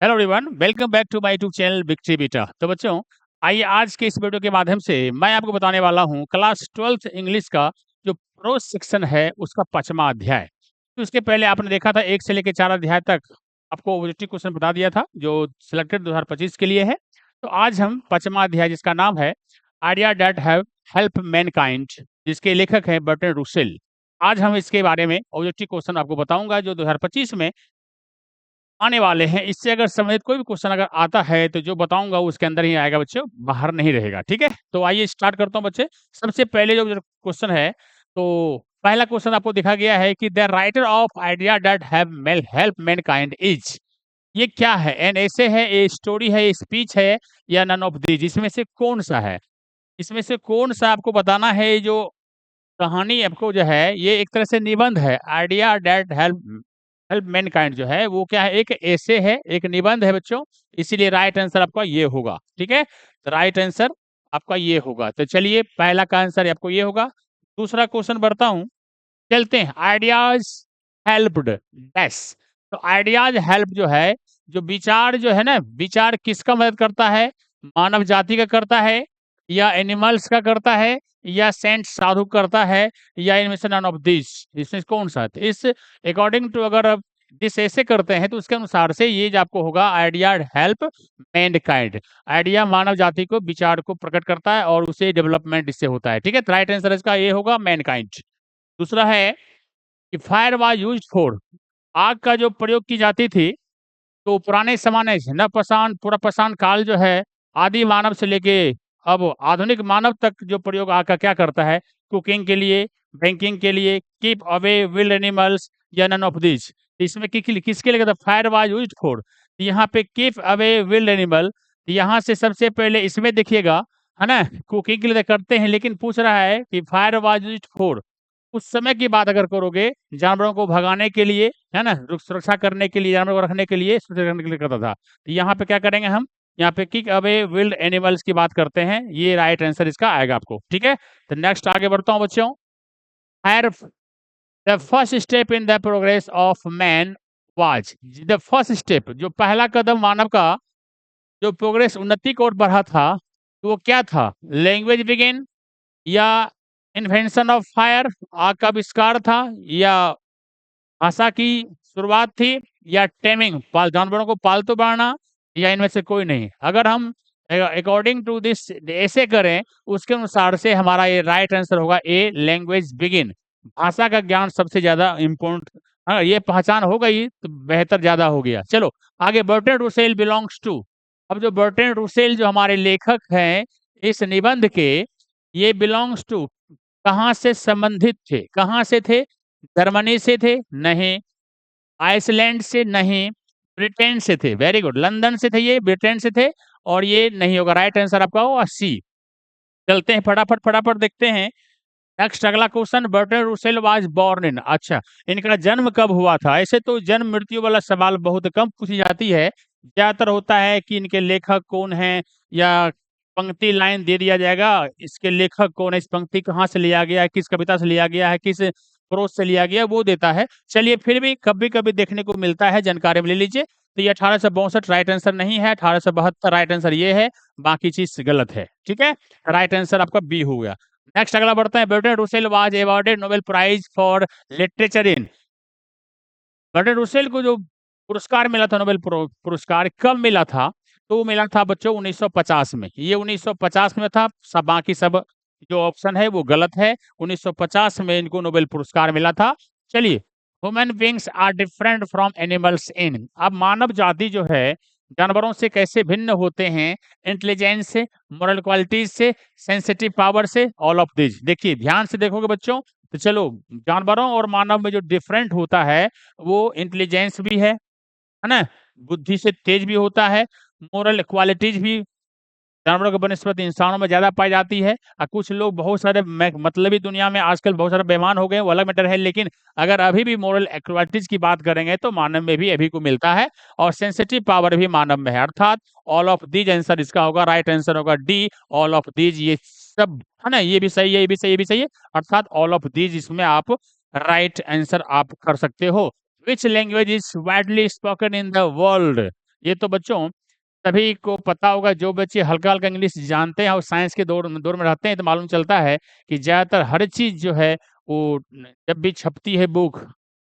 Hello everyone, welcome back to my YouTube channel Victory Beta. तो बच्चों, आइए आज के इस वीडियो के माध्यम से मैं आपको बताने वाला हूँ क्लास 12th इंग्लिश का जो प्रोज सेक्शन है उसका 5वां अध्याय। तो इसके पहले आपने देखा था 1 से लेकर 4 अध्याय तक आपको ऑब्जेक्टिव क्वेश्चन बता दिया था जो सिलेक्टेड 2025 के लिए है। तो आज हम 5वां अध्याय जिसका नाम है idea that have help Mankind, जिसके लेखक हैं बर्टन रूसेल। आज हम इसके बारे में ऑब्जेक्टिव क्वेश्चन आपको बताऊंगा जो 2025 में आने वाले हैं। इससे अगर संबंधित कोई भी क्वेश्चन अगर आता है तो जो बताऊंगा उसके अंदर ही आएगा बच्चों, बाहर नहीं रहेगा। ठीक है, तो आइए स्टार्ट करता हूं बच्चे। सबसे पहले जो क्वेश्चन है, तो पहला क्वेश्चन आपको दिखा गया है कि the writer of idea that have help Mankind is. ये क्या है? एन ऐसे है, ए स्टोरी है, स्पीच है, या नन ऑफ दीज? इसमें से कौन सा है? इसमें से कौन सा आपको बताना है। ये जो कहानी आपको जो है ये एक तरह से निबंध है। Idea that help help Mankind जो है वो क्या है? एक ऐसे है, एक निबंध है बच्चों। इसीलिए राइट आंसर आपका ये होगा। ठीक है, तो राइट आंसर आपका ये होगा। तो चलिए, पहला का आंसर आपको ये होगा। दूसरा क्वेश्चन बढ़ता हूं, चलते हैं। Ideas helped dash. तो आइडियाज हेल्प जो है, जो विचार जो है ना, विचार किसका मदद करता है? मानव जाति का करता है, या एनिमल्स का करता है, या सेंट साधु करता है, या इनमें से नन ऑफ दिस? इसमें कौन सा है? इस अकॉर्डिंग टू, अगर आप जिस ऐसे करते हैं तो उसके अनुसार से ये जो आपको होगा आइडिया हेल्प मैनकाइंड। आइडिया मानव जाति को, विचार को प्रकट करता है और उसे डेवलपमेंट इससे होता है। ठीक है, राइट आंसर इसका ये होगा मैनकाइंड। दूसरा है कि फायर वाज यूज्ड फॉर। आग का जो प्रयोग की जाती थी, तो पुराने जमाने से नवपाषाण, पूरा पाषाण काल जो है, आदि मानव से लेके अब आधुनिक मानव तक जो प्रयोग आग का क्या करता है? कुकिंग के लिए, बैंकिंग के लिए, कीप अवे विल्ड एनिमल्स, या नन ऑफ दिस? इसमें किसके लिए? Fire was used for. यहाँ पे कीप अवे विल्ड एनिमल, यहाँ से सबसे पहले इसमें देखिएगा, है ना, कुकिंग के लिए तो करते हैं, लेकिन पूछ रहा है कि फायर वाज यूज्ड फॉर। उस समय की बात अगर करोगे, जानवरों को भगाने के लिए, है ना, सुरक्षा करने के लिए, जानवरों को रखने के लिए, सुरक्षा करने के लिए करता था। तो यहाँ पे क्या करेंगे हम? यहाँ पे किक अवे विल्ड एनिमल्स की बात करते हैं। ये राइट आंसर इसका आएगा आपको। ठीक है, तो नेक्स्ट आगे बढ़ता हूँ बच्चों। Higher the first step in the progress of man was. The first step, जो पहला कदम मानव का जो प्रोग्रेस, उन्नति की ओर बढ़ा था, तो वो क्या था? लैंग्वेज बिगिन, या इन्वेंशन ऑफ फायर, आग का आविष्कार था, या भाषा की शुरुआत थी, या टेमिंग, पाल जानवरों को पालतू बढ़ाना, या इनमें से कोई नहीं? अगर हम अकॉर्डिंग टू दिस ऐसे करें, उसके अनुसार से हमारा ये राइट आंसर होगा ए, लैंग्वेज बिगिन। भाषा का ज्ञान सबसे ज्यादा इम्पोर्टेंट। हाँ, ये पहचान हो गई तो बेहतर ज्यादा हो गया। चलो आगे, बर्टन रूसेल बिलोंग्स टू। अब जो बर्टन रूसेल जो हमारे लेखक हैं इस निबंध के, ये बिलोंग्स टू कहाँ से संबंधित थे? कहाँ से थे? जर्मनी से थे? नहीं। आइसलैंड से? नहीं। ब्रिटेन से थे? वेरी गुड, लंदन से थे, ये ब्रिटेन से थे। और ये नहीं होगा, राइट आंसर आपका होगा सी। चलते हैं फटाफट फटाफट देखते हैं। नेक्स्ट अगला question, Bertrand Russell was born in. अच्छा, इनका जन्म कब हुआ था? ऐसे तो जन्म मृत्यु वाला सवाल बहुत कम पूछी जाती है। ज्यादातर होता है कि इनके लेखक कौन है, या पंक्ति लाइन दे दिया जाएगा, इसके लेखक कौन है, इस पंक्ति कहाँ से लिया गया है, किस कविता से लिया गया है, किस प्रोज से लिया गया है, वो देता है। चलिए, फिर भी कभी कभी देखने को मिलता है, जानकारी में ले लीजिए। तो ये 1862 राइट आंसर नहीं है, 1872 राइट आंसर ये है, बाकी चीज गलत है। ठीक है, राइट आंसर आपका बी हो गया। नेक्स्ट अगला बढ़ता है। Bertrand Russell was awarded Nobel prize for literature in. Bertrand Russell को जो पुरस्कार मिला था, नोबेल पुरस्कार, कब मिला था? तो वो मिला था बच्चों 1950 में। ये 1950 में था, सब बाकी सब जो ऑप्शन है वो गलत है। 1950 में इनको नोबेल पुरस्कार मिला था। चलिए, human beings are different from animals in. अब मानव जाति जो है जानवरों से कैसे भिन्न होते हैं? इंटेलिजेंस से, मोरल क्वालिटीज से, सेंसिटिव पावर से, ऑल ऑफ दिस। देखिए, ध्यान से देखोगे बच्चों, तो चलो, जानवरों और मानव में जो डिफरेंट होता है वो इंटेलिजेंस भी है ना, बुद्धि से तेज भी होता है, मोरल क्वालिटीज भी जानवरों के बनस्पत इंसानों में ज्यादा पाई जाती है। और कुछ लोग बहुत सारे मतलबी दुनिया में आजकल बहुत सारे बेईमान हो गए, वो अलग मैटर है, लेकिन अगर अभी भी मोरल एक्वालिटीज की बात करेंगे तो मानव में भी अभी को मिलता है। और सेंसिटिव पावर भी मानव में है, अर्थात ऑल ऑफ दीज आंसर इसका होगा। राइट आंसर होगा डी, ऑल ऑफ दीज। ये सब है ना, ये भी सही है, ये भी सही, ये भी सही है, अर्थात ऑल ऑफ दीज इसमें आप राइट आंसर आप कर सकते हो। Which language is widely spoken in the world? ये तो बच्चों सभी को पता होगा, जो बच्चे हल्का-हल्का इंग्लिश जानते हैं और साइंस के दौर में रहते हैं, तो मालूम चलता है कि ज़्यादातर हर चीज़ जो है वो जब भी छपती है बुक,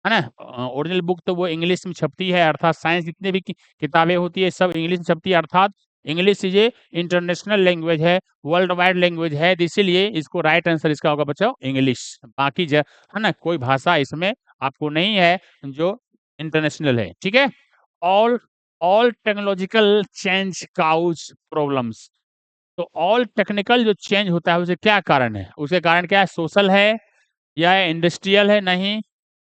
है ना? ओरिजिनल बुक तो वो इंग्लिश में छपती है, अर्थात साइंस जितनी भी किताबें होती है सब इंग्लिश में छपती है, अर्थात English is a international language है, वर्ल्ड वाइड लैंग्वेज है, तो इसीलिए इसको राइट आंसर इसका होगा बच्चों इंग्लिश। बाकी है ना? कोई भाषा इसमें आपको नहीं है जो इंटरनेशनल है, ठीक है? All all technological change cows problems. तो ऑल टेक्निकल जो चेंज होता है, उसके क्या कारण है? उसके कारण क्या है? सोशल है या इंडस्ट्रियल है? नहीं।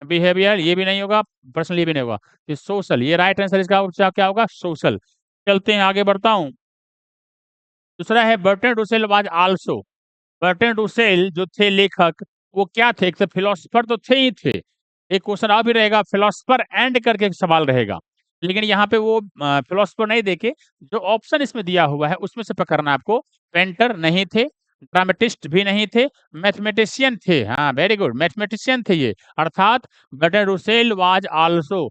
बिहेवियर ये भी नहीं होगा, पर्सनल ये भी नहीं होगा। ये सोशल, ये राइट आंसर इसका क्या होगा? सोशल। चलते हैं, आगे बढ़ता हूँ। दूसरा है Bertrand Russell was also. Bertrand Russell जो थे लेखक, वो क्या थे? एक तो फिलोसोफर तो थे ही थे। एक क्वेश्चन और भी रहेगा, फिलोसोफर एंड करके एक सवाल रहेगा। लेकिन यहाँ पे वो फिलोसोफर नहीं देके जो ऑप्शन इसमें दिया हुआ है उसमें से पकड़ना है आपको। पेंटर नहीं थे, ड्रामाटिस्ट भी नहीं थे, मैथमेटिशियन थे। हाँ, वेरी गुड, मैथमेटिशियन थे ये। अर्थात बर्ट्रैंड रसेल वाज़ आल्सो,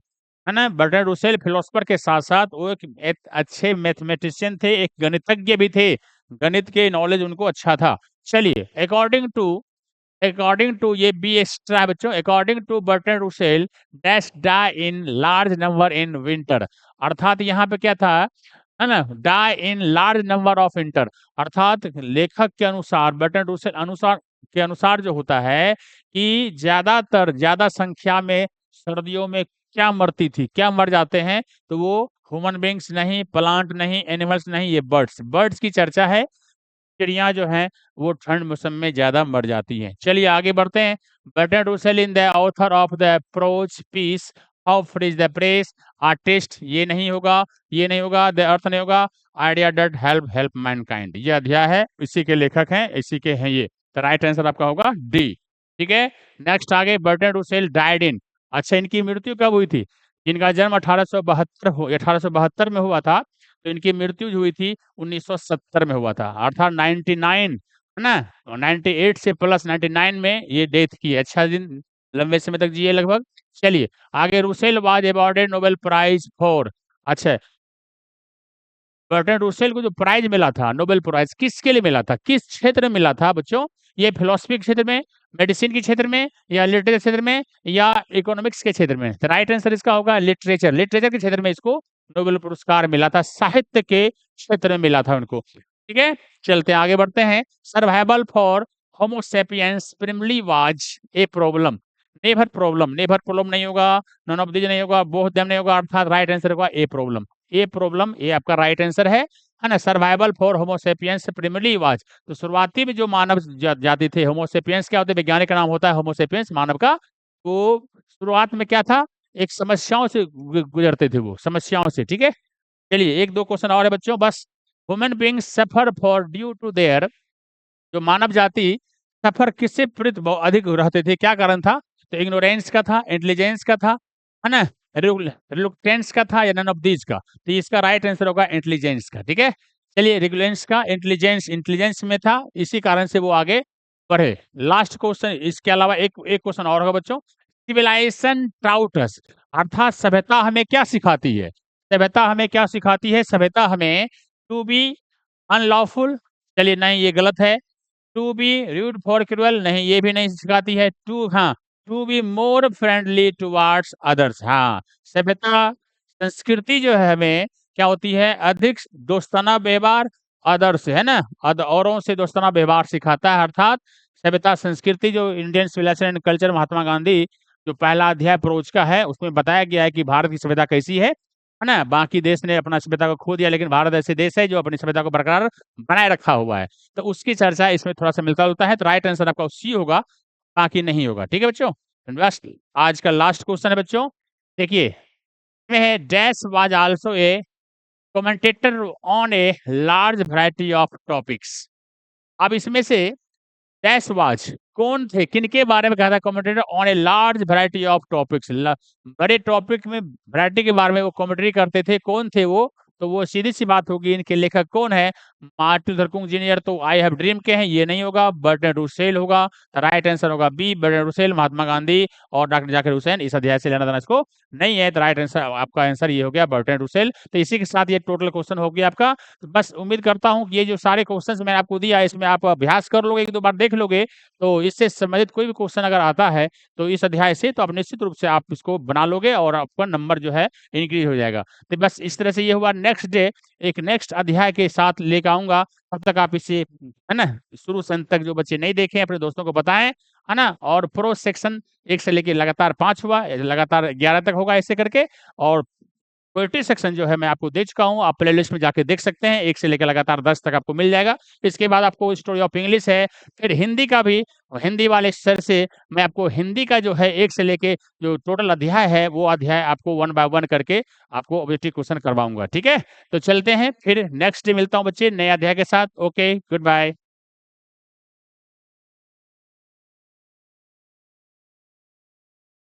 है ना? बर्ट्रैंड रसेल फिलोसोफर के साथ-साथ वो एक अच्छे मैथमेटिशियन थे, एक गणितज्ञ भी थे। गणित के नॉलेज उनको अच्छा था। चलिए, अकॉर्डिंग टू ये बी एक्स्ट्रा है बच्चों, according to Bertrand Russell dash die in large number in winter. अर्थात यहाँ पे क्या था, है ना? Die in large number of winter. अर्थात लेखक के अनुसार, बर्ट्रैंड रसेल अनुसार जो होता है कि ज्यादा संख्या में सर्दियों में क्या मरती थी, क्या मर जाते हैं? तो वो ह्यूमन बीइंग्स नहीं, प्लांट नहीं, एनिमल्स नहीं, ये बर्ड्स की चर्चा है। चिड़िया जो हैं वो ठंड मौसम में ज़्यादा मर जाती हैं। चलिए आगे बढ़ते हैं। Bertrand Russell in the author of the prose piece how free is the press artist, ये नहीं होगा, ये नहीं होगा, द अर्थ नहीं होगा, आइडिया डट हेल्प मैनकाइंड, ये अध्याय है, इसी के लेखक हैं, इसी के हैं ये। तो राइट आंसर आपका होगा डी। ठीक है, नेक्स्ट आगे, बर्ट्रैंड रसेल डाइड इन। अच्छा, इनकी मृत्यु कब हुई थी? इनका जन्म 1872 में हुआ था, तो इनकी मृत्यु जो हुई थी 1970 में हुआ था, अर्थात 99, है ना? 98 से प्लस 99 में ये डेथ की है। अच्छा दिन, लंबे समय तक जिए लगभग। चलिए आगे, Russell was awarded Nobel prize for. अच्छा, बर्ट्रैंड रसेल को जो प्राइज मिला था, नोबेल प्राइज, किसके लिए मिला था? किस क्षेत्र में मिला था बच्चों? ये फिलोसफी के क्षेत्र में, मेडिसिन के क्षेत्र में, या लिटरेचर क्षेत्र में, या इकोनॉमिक्स के क्षेत्र में? तो राइट आंसर इसका होगा लिटरेचर के क्षेत्र में इसको नोबेल पुरस्कार मिला था, साहित्य के क्षेत्र में मिला था उनको। ठीक है, चलते हैं, आगे बढ़ते हैं। Survival for homo sapiens primary was a problem. Never problem नहीं होगा, नन ऑफ दीज नहीं होगा, बोथ देम नहीं होगा, अर्थात राइट आंसर होगा ए प्रॉब्लम। ये आपका राइट आंसर है ना? Survival for homo sapiens primary was, तो शुरुआती में जो मानव जाति थे, होमो सेपियंस क्या होते हैं? वैज्ञानिक का नाम होता है होमो सेपियंस, मानव का। तो शुरुआत में क्या था? एक समस्याओं से गुजरते थे वो, समस्याओं से। ठीक है, चलिए एक दो क्वेश्चन और है बच्चों बस। Human beings suffer for due to their, जो मानव जाति सफर किससे पीड़ित अधिक रहते थे, क्या कारण था? तो इग्नोरेंस का था, इंटेलिजेंस का था, है ना? रिलुक्टेंस का था, या नन ऑफ दीज का? तो इसका राइट आंसर होगा इंटेलिजेंस का। ठीक है, चलिए, रेगुलेंस का, इंटेलिजेंस में था, इसी कारण से वो आगे बढ़े। लास्ट क्वेश्चन, इसके अलावा एक एक क्वेश्चन और होगा बच्चों। सिविलाइजेशन टाउट अस, अर्थात सभ्यता हमें क्या सिखाती है? सभ्यता हमें टू बी अनलॉफुल, चलिए नहीं, ये गलत है। To be rude for cruel, नहीं, ये भी नहीं सिखाती है। To be more friendly towards others. हाँ, सभ्यता, संस्कृति जो है हमें क्या होती है? अधिक दोस्ताना व्यवहार अदर्स, है ना? औरों से दोस्ताना व्यवहार सिखाता है। अर्थात सभ्यता संस्कृति, जो Indian civilisation and culture, Mahatma Gandhi, जो पहला अध्याय प्रोज का है, उसमें बताया गया है कि भारत की सभ्यता कैसी है ना? बाकी देश ने अपना सभ्यता को खो दिया, लेकिन भारत ऐसे देश है जो अपनी सभ्यता को बरकरार बनाए रखा हुआ है। तो उसकी चर्चा इसमें थोड़ा-सा मिलता-जुलता है, तो राइट आंसर आपका सी होगा, बाकी नहीं होगा। ठीक है बच्चों? बस आज का लास्ट क्वेश्चन है बच्चों, देखिए, इसमें है dash was also a commentator on a large variety of topics. अब इसमें से डैश वाज कौन थे, किनके बारे में कहा था? Commentator on a large variety of topics, बड़े टॉपिक में वैरायटी के बारे में वो कमेंट्री करते थे, कौन थे वो? तो वो सीधी सी बात होगी, इनके लेखक कौन है? मार्टिन लूथर किंग जूनियर तो आई हैव ड्रीम के हैं, ये नहीं होगा, बर्टन रुसेल होगा। राइट आंसर होगा B, Burton Russell, Mahatma Gandhi और डॉक्टर जाकिर हुसैन इस अध्याय से लेना देना इसको नहीं है। तो राइट आंसर आपका आंसर ये हो गया बर्टन रुसेल। तो इसी के साथ ये टोटल क्वेश्चन हो गया आपका। तो बस उम्मीद करता हूँ कि ये जो सारे क्वेश्चंस मैंने आपको दिया है इसमें आप अभ्यास कर लोगे, 1-2 बार देख लोगे, तो इससे संबंधित कोई भी क्वेश्चन अगर आता है तो इस अध्याय से तो आप निश्चित रूप से आप इसको बना लोगे और आपका नंबर जो है इंक्रीज हो जाएगा। तो बस इस तरह से ये हुआ। नेक्स्ट डे एक नेक्स्ट अध्याय के साथ लेकर आऊँगा, तब तक आप इसे है ना, शुरू से अंत तक जो बच्चे नहीं देखे अपने दोस्तों को बताएँ, है ना? और प्रो सेक्शन 1 से लेके लगातार 5 हुआ, लगातार 11 तक होगा ऐसे करके। और पोएट्री सेक्शन जो है मैं आपको दे चुका हूँ, आप प्लेलिस्ट में जाके देख सकते हैं, 1 से लेकर लगातार 10 तक आपको मिल जाएगा। इसके बाद आपको स्टोरी ऑफ इंग्लिश है, फिर हिंदी का भी, हिंदी वाले सर से मैं आपको हिंदी का जो है 1 से लेके जो टोटल अध्याय है, वो अध्याय आपको 1 बाय 1 करके आपको ऑब्जेक्टिव क्वेश्चन करवाऊँगा, ठीक है? तो चलते हैं, फिर नेक्स्ट डे मिलता हूँ बच्चे नए अध्याय के साथ। Okay, good bye.